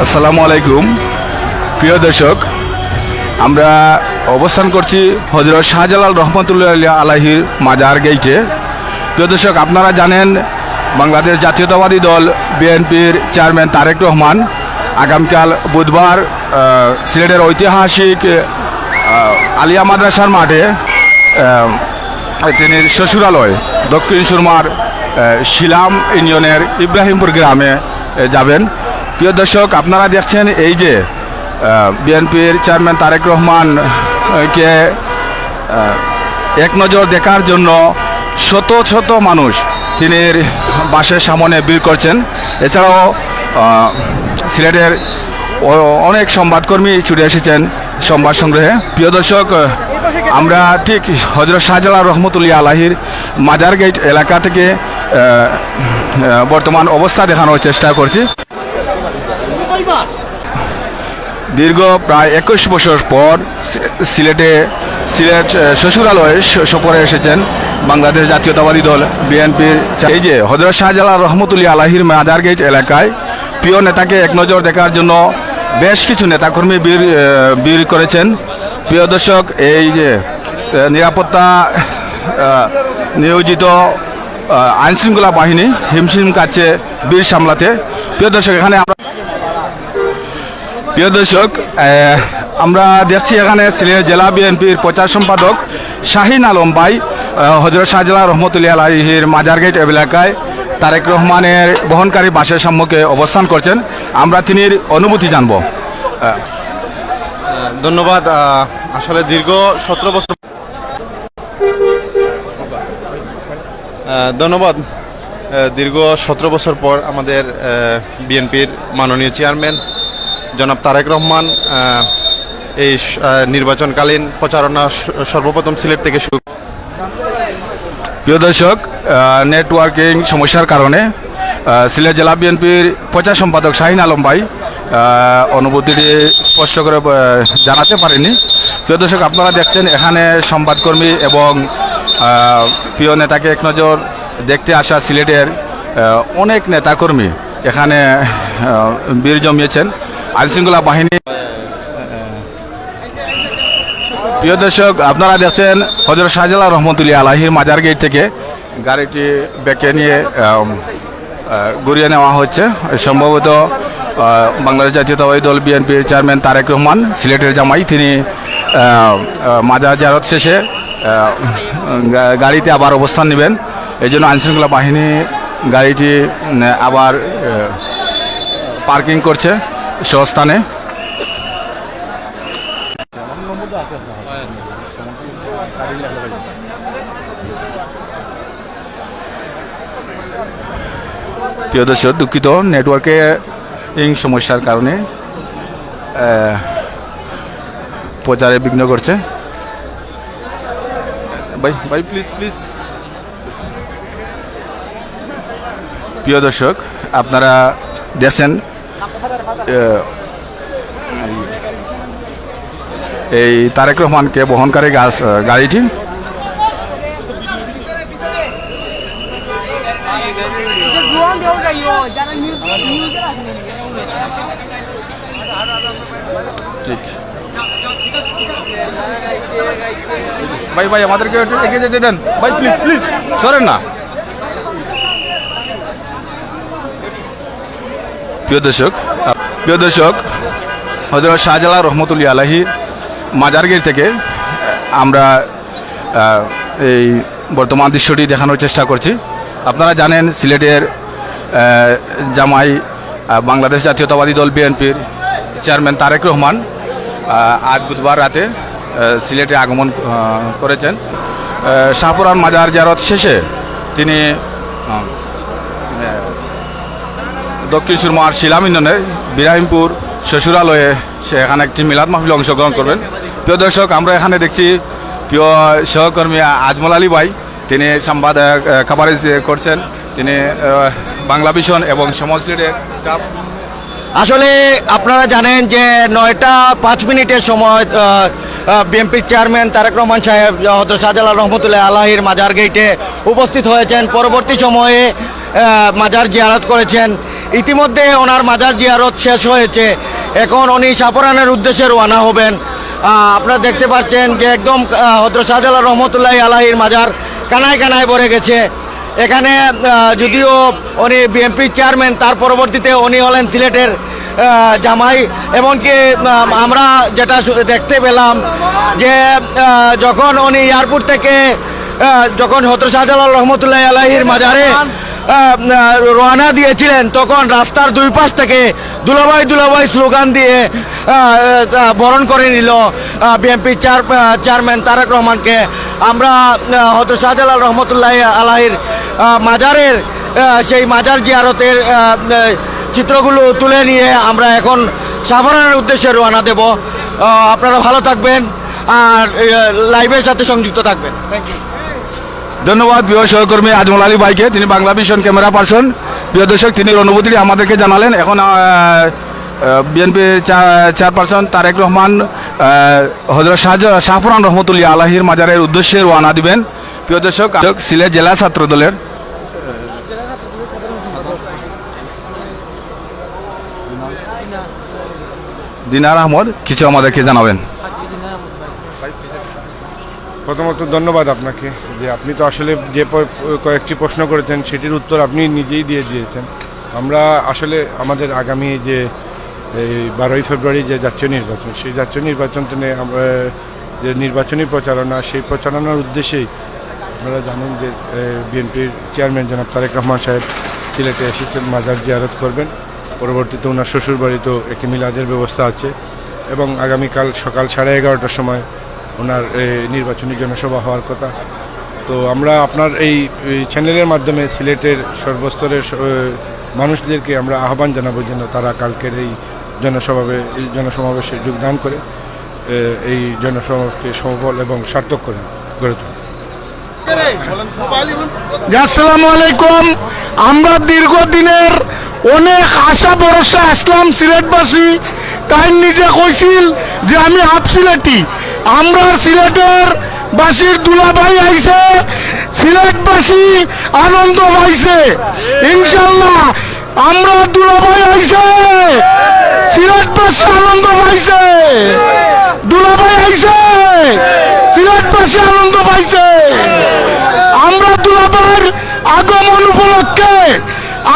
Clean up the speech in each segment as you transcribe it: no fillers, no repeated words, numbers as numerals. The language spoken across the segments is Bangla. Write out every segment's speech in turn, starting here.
আসসালামু আলাইকুম প্রিয় দর্শক, আমরা অবস্থান করছি হযরত শাহজালাল রহমতুল্লাহ আলাইহির মাজার গেইটে। প্রিয় দর্শক, আপনারা জানেন বাংলাদেশ জাতীয়তাবাদী দল বিএনপির চেয়ারম্যান তারেক রহমান আগামীকাল বুধবার সিলেটের ঐতিহাসিক আলিয়া মাদ্রাসার মাঠে তিনি শ্বশুরালয় দক্ষিণ সুরমার শিলাম ইউনিয়নের ইব্রাহিমপুর গ্রামে যাবেন। প্রিয় দর্শক, আপনারা দেখছেন এই যে বিএনপির চেয়ারম্যান তারেক রহমানকে এক নজর দেখার জন্য শত শত মানুষ তিনি বাসের সামনে ভিড় করছেন। এছাড়াও সিলেটের অনেক সংবাদকর্মী ছুটে এসেছেন সংবাদ সংগ্রহে। প্রিয় দর্শক, আমরা ঠিক হযরত শাহজালাল রহমতুল্লাহ আলাইহির মাজার গেট এলাকা থেকে বর্তমান অবস্থা দেখানোর চেষ্টা করছি। দীর্ঘ প্রায় 21 বছর পর সিলেট শ্বশুরালয়ে সফরে এসেছেন বাংলাদেশ জাতীয়তাবাদী দল বিএনপির এই যে হযরত শাহজালাল রহমতুল্লাহ আলাইহির মাজার গেট এলাকায় প্রিয় নেতাকে এক নজর দেখার জন্য বেশ কিছু নেতাকর্মী ভিড় করেছেন। প্রিয় দর্শক, এই যে নিরাপত্তা নিয়োজিত আইনশৃঙ্খলা বাহিনী হিমশিম কাছে ভিড় সামলাতে। প্রিয় দর্শক, আমরা দেখছি এখানে সিলেট জেলা বিএনপির প্রচার সম্পাদক শাহিন আলম ভাই হযরত শাহজালাল রহমতুল্লাহ আলাইহির মাজার গেট এলাকায় তারেক রহমানের বহনকারী বাসের সম্মুখে অবস্থান করছেন। আমরা তিনির অনুভূতি জানব। ধন্যবাদ। আসলে দীর্ঘ 17 বছর দীর্ঘ 17 বছর পর আমাদের বিএনপির মাননীয় চেয়ারম্যান জনাব তারেক রহমান এই নির্বাচনকালীন প্রচারণা সর্বপ্রথম সিলেট থেকে শুরু। প্রিয় দর্শক, নেটওয়ার্কিং সমস্যার কারণে সিলেট জেলা বিএনপির প্রচার সম্পাদক শাহিন আলম ভাই অনুভূতিটি স্পষ্ট করে জানাতে পারেনি। প্রিয় দর্শক, আপনারা দেখছেন এখানে সংবাদকর্মী এবং প্রিয় নেতাকে এক নজর দেখতে আসা সিলেটের অনেক নেতাকর্মী এখানে ভিড় জমিয়েছেন। আইনশৃঙ্খলা বাহিনী। প্রিয় দর্শক, আপনারা দেখছেন হযরত শাহজালাল রহমতুল্লাহ আলাইহির মাজার গেট থেকে গাড়িটি বেঁকে নিয়ে ঘুরিয়ে নেওয়া হচ্ছে। সম্ভবত বাংলাদেশ জাতীয়তাবাদী দল বিএনপির চেয়ারম্যান তারেক রহমান সিলেটের জামাই, তিনি মাজার জিয়ারত শেষে গাড়িতে আবার অবস্থান নেবেন। এই জন্য আইনশৃঙ্খলা বাহিনী গাড়িটি আবার পার্কিং করছে স্বস্থানে। প্রিয় দর্শক, দুঃখিত, নেটওয়ার্কিং সমস্যার কারণে প্রচারে বিঘ্ন করছে। ভাই প্লিজ। প্রিয় দর্শক, আপনারা দেখছেন এই তারেক রহমানকে বহনকারী গাড়িটি ঠিক। ভাই আমাদেরকে এগিয়ে যেতে দেন ভাই, প্লিজ সরেন না। প্রিয় দর্শক, হযরত শাহজালাল রহমতুল্লাহ আলাইহির মাজার গেট থেকে আমরা এই বর্তমান দৃশ্যটি দেখানোর চেষ্টা করছি। আপনারা জানেন সিলেটের জামাই বাংলাদেশ জাতীয়তাবাদী দল বিএনপির চেয়ারম্যান তারেক রহমান আজ বুধবার রাতে সিলেটে আগমন করেছেন। শাহপুরান মাজার জিয়ারত শেষে তিনি দক্ষিণ সুরমার শিলাম ইউনিয়নের ইব্রাহিমপুর শ্বশুরালয়ে সেখানে একটি মিলাদ মাহফিলে অংশগ্রহণ করবেন। প্রিয় দর্শক, আমরা এখানে দেখছি প্রিয় সহকর্মী আজমল আলী ভাই, তিনি সংবাদ কভারেজ করছেন। তিনি বাংলা ভিশন এবং সময় সিলেটের স্টাফ। আসলে আপনারা জানেন যে 9টা 5 মিনিটের সময় বিএনপির চেয়ারম্যান তারেক রহমান সাহেব হযরত শাহজালাল রহমতুল্লাহ আলাইহির মাজার গেটে উপস্থিত হয়েছেন। পরবর্তী সময়ে মাজার জিয়ারত করেছেন ইতিমধ্যে ওনার মাজার জিয়ারত শেষ হয়েছে। এখন উনি সাফরানের উদ্দেশ্যে রওনা হবেন। আপনারা দেখতে পাচ্ছেন যে একদম হযরত শাহজালাল রহমতুল্লাহি আলাইহির মাজার কানায় কানায় ভরে গেছে। এখানে যদিও উনি বিএনপি চেয়ারম্যান, তার পরবর্তীতে উনি হলেন সিলেটের জামাই। এমনকি আমরা যেটা দেখতে পেলাম যে যখন উনি এয়ারপোর্ট থেকে যখন হযরত শাহজালাল রহমতুল্লাহি আলাইহির মাজারে রওনা দিয়েছিলেন, তখন রাস্তার দুই পাশ থেকে দুলাভাই দুলাভাই স্লোগান দিয়ে বরণ করে নিল বিএনপি চেয়ারম্যান তারেক রহমানকে। আমরা হযরত শাহজালাল রহমতুল্লাহি আলাইহির মাজারের সেই মাজার জিয়ারতের চিত্রগুলো তুলে নিয়ে আমরা এখন সাফরানের উদ্দেশ্যে রওনা দেব। আপনারা ভালো থাকবেন আর লাইভের সাথে সংযুক্ত থাকবেন। Thank you. ধন্যবাদ প্রিয় সহকর্মী আজমল আলী ভাইকে, তিনি বাংলা ভিশন ক্যামেরা পার্সন। প্রিয় দর্শক, তিনি অনুভূতিটি আমাদেরকে জানালেন। এখন বিএনপি চেয়ারপারসন তারেক রহমান হযরত শাহপুরান রহমতুল্লাহ আলাহির মাজারের উদ্দেশ্যে রওনা দিবেন। প্রিয় দর্শক, সিলেট জেলা ছাত্র দলের দিনার আহমদ কিছু আমাদেরকে জানাবেন। প্রথমত ধন্যবাদ আপনাকে, যে আপনি তো আসলে যে কয়েকটি প্রশ্ন করেছেন সেটির উত্তর আপনি নিজেই দিয়ে দিয়েছেন। আমরা আসলে আমাদের আগামী যে 12ই ফেব্রুয়ারি যে জাতীয় নির্বাচন, সেই জাতীয় নির্বাচন আমরা যে নির্বাচনী প্রচারণা, সেই প্রচারণার উদ্দেশ্যেই আপনারা জানেন যে বিএনপির চেয়ারম্যান জনাব তারেক রহমান সাহেব সিলেটে এসেছেন, মাজার জিয়ারত করবেন। পরবর্তীতে ওনার শ্বশুরবাড়িতেও একটি মিলাদের ব্যবস্থা আছে এবং আগামীকাল সকাল 11:30টার সময় ওনার নির্বাচনী জনসভা হওয়ার কথা। তো আমরা আপনার এই চ্যানেলের মাধ্যমে সিলেটের সর্বস্তরের মানুষদেরকে আমরা আহ্বান জানাবো যেন তারা কালকের এই জনসমাবেশে যোগদান করে এই জনসভাকে সফল এবং সার্থক করে গড়ে তুলতে। আসসালামু আলাইকুম। আমরা দীর্ঘদিনের অনেক আশা ভরসা আসলাম সিলেটবাসী, তাই নিজে কইছিল যে আমি হাফ সিলেটি। আমরা সিলেটের বাসীর দুলাভাই আইছে, সিলেটবাসী আনন্দ পাইছে। ইনশাল্লাহ আমরা দুলাভাই আইছে, সিলেটবাসী আনন্দ পাইছে। দুলাভাই আইছে, সিলেটবাসী আনন্দ পাইছে। আমরা দুলাভাইয়ের আগমন উপলক্ষে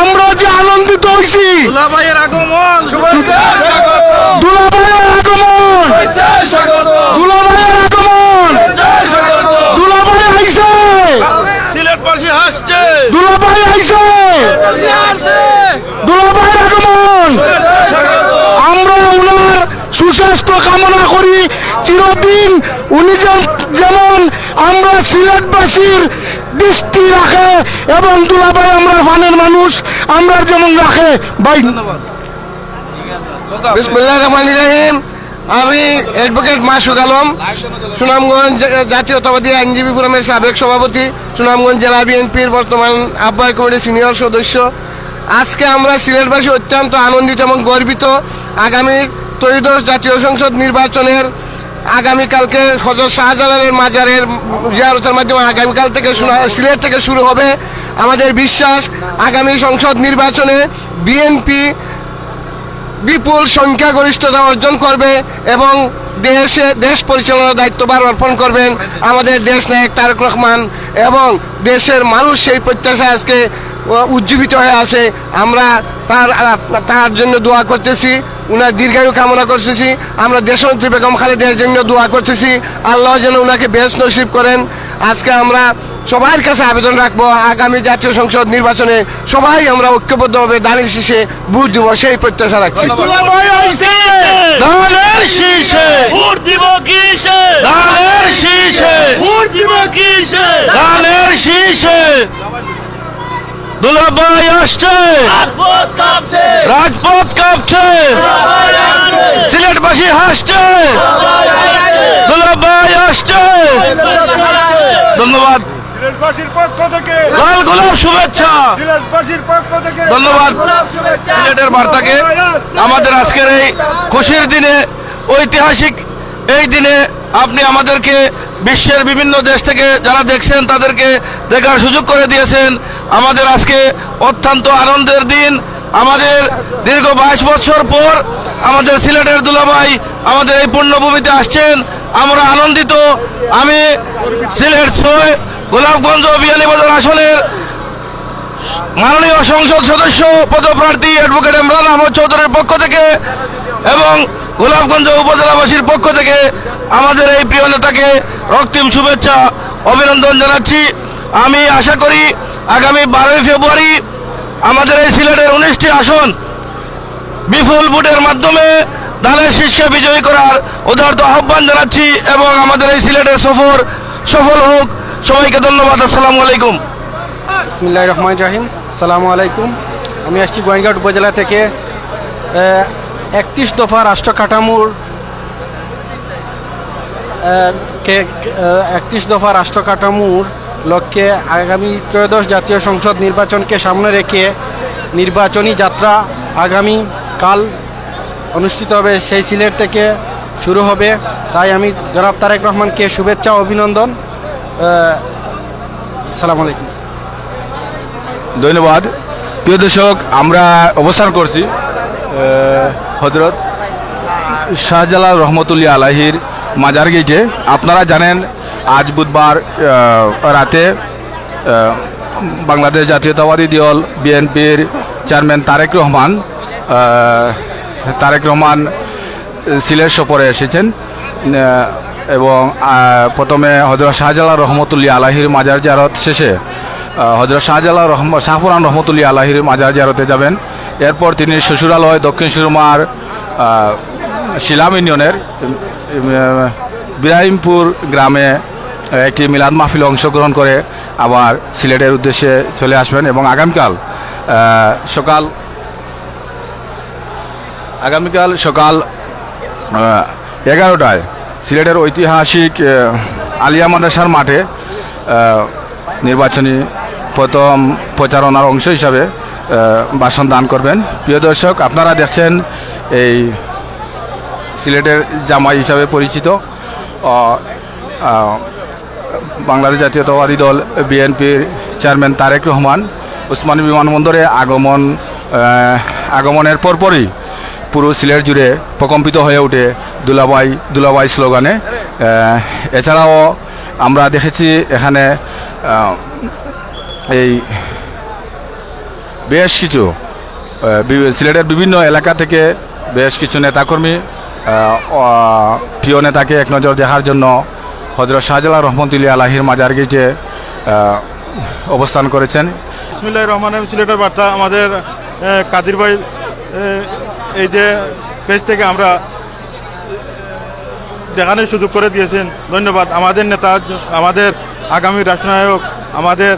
আমরা যে আনন্দিত হয়েছি, দুলাভাইয়ের আগমন, দুলাভাইয়ের আগমন, দুলাভাইয়ের আগমন, দুলাভাই আইছে, সিলেটবাসী হাসছে, দুলাভাই আইছে, দুলাভাইয়ের আগমন। আমরা ওনার সুস্বাস্থ্য কামনা করি চিরদিন। উনি যেমন আমরা সিলেটবাসীর দৃষ্টি রাখে এবং দুলাভাই আমরা ফানের মানুষ, আমরা যেমন রাখে। ভাই ধন্যবাদ। বিসমিল্লাহির রহমানির রহিম। আমি অ্যাডভোকেট মাসুদ আলম, সুনামগঞ্জ জাতীয়তাবাদী আইনজীবী ফোরামের সাবেক সভাপতি, সুনামগঞ্জ জেলা বিএনপির বর্তমান আহ্বায়ক কমিটির সিনিয়র সদস্য। আজকে আমরা সিলেটবাসী অত্যন্ত আনন্দিত এবং গর্বিত। আগামী ত্রয়োদশ জাতীয় সংসদ নির্বাচনের আগামীকালকে হযরত শাহজালালের মাজারের জিয়ারতের মাধ্যমে আগামীকাল থেকে সিলেট থেকে শুরু হবে। আমাদের বিশ্বাস আগামী সংসদ নির্বাচনে বিএনপি বিপুল সংখ্যাগরিষ্ঠতা অর্জন করবে এবং দেশ পরিচালনার দায়িত্বভার অর্পণ করবেন আমাদের দেশ নায়ক তারেক রহমান, এবং দেশের মানুষ সেই প্রত্যাশা আজকে উজ্জীবিত হয়ে আছে। আমরা তার জন্য দোয়া করতেছি, উনার দীর্ঘায়ু কামনা করতেছি। আমরা দেশনেত্রী বেগম খালেদার জন্য দোয়া করতেছি, আল্লাহ যেন উনাকে বেশ নসিব করেন। আজকে আমরা সবার কাছে আবেদন রাখবো, আগামী জাতীয় সংসদ নির্বাচনে সবাই আমরা ঐক্যবদ্ধভাবে দানের শীষে ভোট দিব, সেই প্রত্যাশা রাখছি। দুলাভাই আসছে, রাজপথ কাঁপছে, সিলেটবাসী হাসছে, দুলাভাই আসছে। ধন্যবাদ। লাল গোলাপ শুভেচ্ছা। ধন্যবাদ সিলেটের বার্তাকে। আমাদের আজকের এই খুশির দিনে, ঐতিহাসিক এই দিনে আপনি আমাদেরকে বিশ্বের বিভিন্ন দেশ থেকে যারা দেখছেন তাদেরকে দেখার সুযোগ করে দিয়েছেন। আমাদের আজকে অত্যন্ত আনন্দের দিন। আমাদের দীর্ঘ 22 বছর পর আমাদের সিলেটের দুলাভাই আমাদের এই পুণ্যভূমিতে আসছেন, আমরা আনন্দিত। আমি সিলেট 6 গোলাপগঞ্জ বিয়ানীবাজার আসনের মাননীয় সংসদ সদস্য পদপ্রার্থী অ্যাডভোকেট ইমরান আহমদ চৌধুরীর পক্ষ থেকে এবং গোলাপগঞ্জ উপজেলাবাসীর পক্ষ থেকে আমাদের এই প্রিয় নেতাকে রক্তিম শুভেচ্ছা অভিনন্দন জানাচ্ছি। আমি আশা করি আগামী 12ই ফেব্রুয়ারি আমাদের এই সিলেটের 19টি আসন বিপুল ভোটের মাধ্যমে ধানের শীষকে বিজয়ী করার উদারত আহ্বান জানাচ্ছি এবং আমাদের এই সিলেটের সফর সফল হোক। সবাইকে ধন্যবাদ। আসসালামু আলাইকুম। বিসমিল্লাহির রহমানির রহিম। আসসালামু আলাইকুম। আমি আসছি গোয়েনঘাট উপজেলা থেকে। 31 দফা রাষ্ট্র কাঠামোর 31 দফা রাষ্ট্র কাঠামোর লক্ষ্যে আগামী ত্রয়োদশ জাতীয় সংসদ নির্বাচনকে সামনে রেখে নির্বাচনী যাত্রা আগামী কাল অনুষ্ঠিত হবে, সেই সিলেট থেকে শুরু হবে। তাই আমি জনাব তারেক রহমানকে শুভেচ্ছা ও অভিনন্দন। আসসালামু আলাইকুম। ধন্যবাদ। প্রিয় দর্শক, আমরা অবস্থান করছি হযরত শাহজালাল রহমতুল্লাহ আলাহির মাজার গেটে। আপনারা জানেন আজ বুধবার রাতে বাংলাদেশ জাতীয়তাবাদী দল বিএনপির চেয়ারম্যান তারেক রহমান সিলেট সফরে এসেছেন এবং প্রথমে হযরত শাহজালাল রহমতুল্লাহ আলাহির মাজার জিয়ারত শেষে হযরত শাহপুরান রহমতুল্লাহ আলাহির মাজার জিয়ারতে যাবেন। এরপর তিনি শ্বশুরালয় দক্ষিণ সুরমার শিলাম ইউনিয়নের ইব্রাহিমপুর গ্রামে একটি মিলাদ মাহফিলে অংশগ্রহণ করে আবার সিলেটের উদ্দেশ্যে চলে আসবেন এবং আগামীকাল সকাল 11টায় সিলেটের ঐতিহাসিক আলিয়া মাদ্রাসার মাঠে নির্বাচনী প্রথম প্রচারণার অংশ হিসাবে ভাষণ দান করবেন। প্রিয় দর্শক, আপনারা দেখছেন এই সিলেটের জামাই হিসাবে পরিচিত বাংলাদেশ জাতীয়তাবাদী দল বিএনপির চেয়ারম্যান তারেক রহমান ওসমানী বিমানবন্দরে আগমনের পরপরই পুরো সিলেট জুড়ে প্রকম্পিত হয়ে ওঠে দুলাভাই স্লোগানে। এছাড়াও আমরা দেখেছি এখানে এই বেশ কিছু সিলেটের বিভিন্ন এলাকা থেকে বেশ কিছু নেতাকর্মী প্রিয় নেতাকে এক নজর দেখার জন্য হযরত শাহজালাল রহমতুল্লাহ আলাহির মাজার গেটে অবস্থান করেছেন। বিসমিল্লাহির রহমানির রহিম। সিলেটের বার্তা আমাদের কাদির ভাই এই যে পেজ থেকে আমরা দেখানোর সুযোগ করে দিয়েছেন, ধন্যবাদ। আমাদের নেতা, আমাদের আগামী রাষ্ট্রনায়ক, আমাদের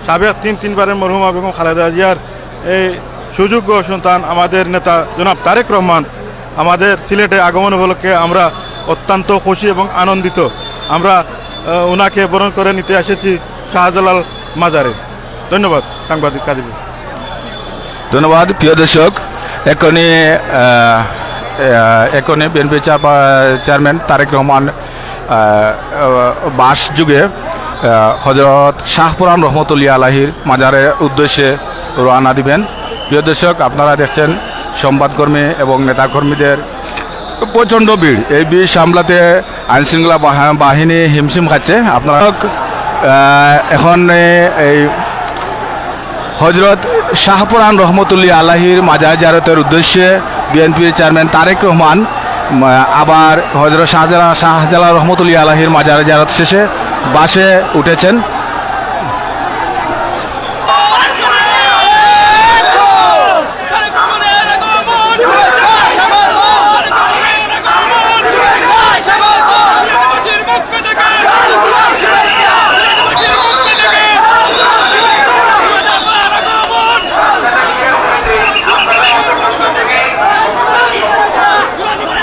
সাবেক তিনবারের মরহুমা বেগম খালেদা জিয়ার এই সুযোগ্য সন্তান আমাদের নেতা জনাব তারেক রহমান আমাদের সিলেটে আগমন উপলক্ষে আমরা অত্যন্ত খুশি এবং আনন্দিত। আমরা ওনাকে বরণ করে নিতে এসেছি শাহজালাল মাজারে। ধন্যবাদ সাংবাদিক কাদির। ধন্যবাদ। প্রিয় দর্শক, এখনই বিএনপি চেয়ারম্যান তারেক রহমান বাস যুগে হযরত শাহপুরান রহমতুল্লাহ আলাহির মাজারের উদ্দেশ্যে রওনা দিবেন। প্রিয় দর্শক, আপনারা দেখছেন সংবাদকর্মী এবং নেতাকর্মীদের প্রচণ্ড ভিড়। এই ভিড় সামলাতে আইনশৃঙ্খলা বাহিনী হিমশিম খাচ্ছে। আপনারা এখন এই হযরত শাহপুরান রহমতুল্লাহ আলাহির মাজার জিয়ারতের উদ্দেশ্যে বিএনপির চেয়ারম্যান তারেক রহমান আবার হযরত শাহজালাল রহমতুল্লাহ আলাহির মাজার জিয়ারত শেষে বাসে উঠেছেন।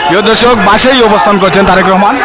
প্রিয় দর্শক, বাসেই অবস্থান করছেন তারেক রহমান।